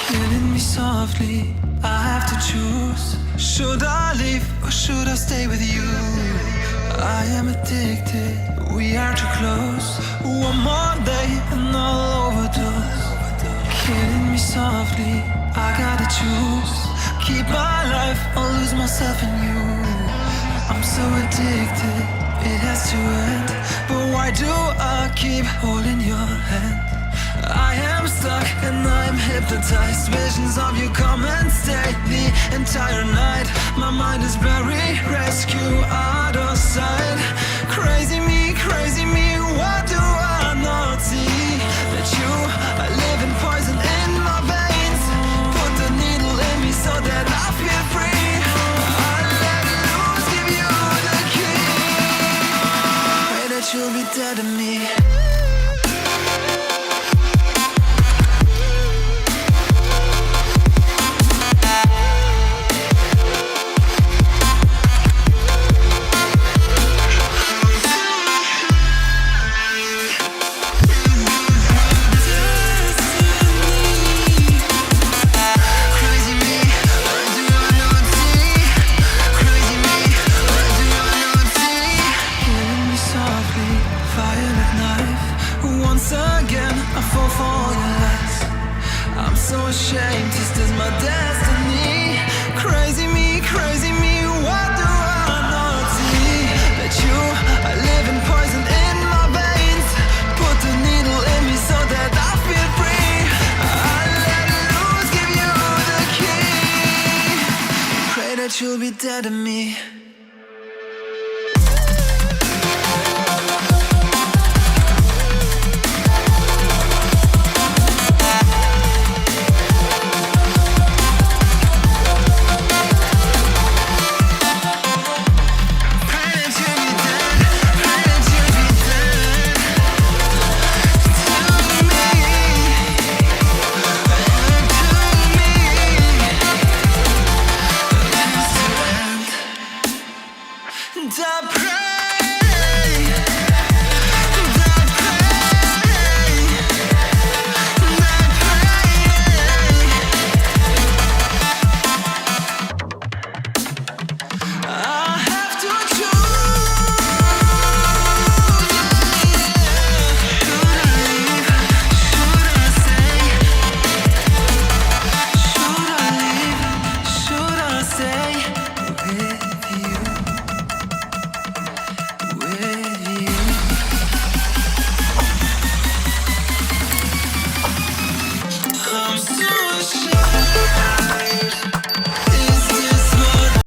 killing me softly. I have to choose. Should I leave or should I stay with you? I am addicted, we are too close. One more day and I'll overdose. Killing me softly, I gotta choose. Keep my life or lose myself in you. I'm so addicted, it has to end. But why do I keep holding your hand? I am stuck and I'm hypnotized. Visions of you come and stay the entire night. My mind is buried, rescue out of sight. Crazy me, what do I not see? That you are living poison in my veins. Put the needle in me so that I feel free. I let loose, give you the key. Pray that you'll be dead to me. So ashamed, this is my destiny. Crazy me, what do I not see? That you are living poison in my veins. Put the needle in me so that I feel free. I let loose, give you the key. Pray that you'll be dead to me.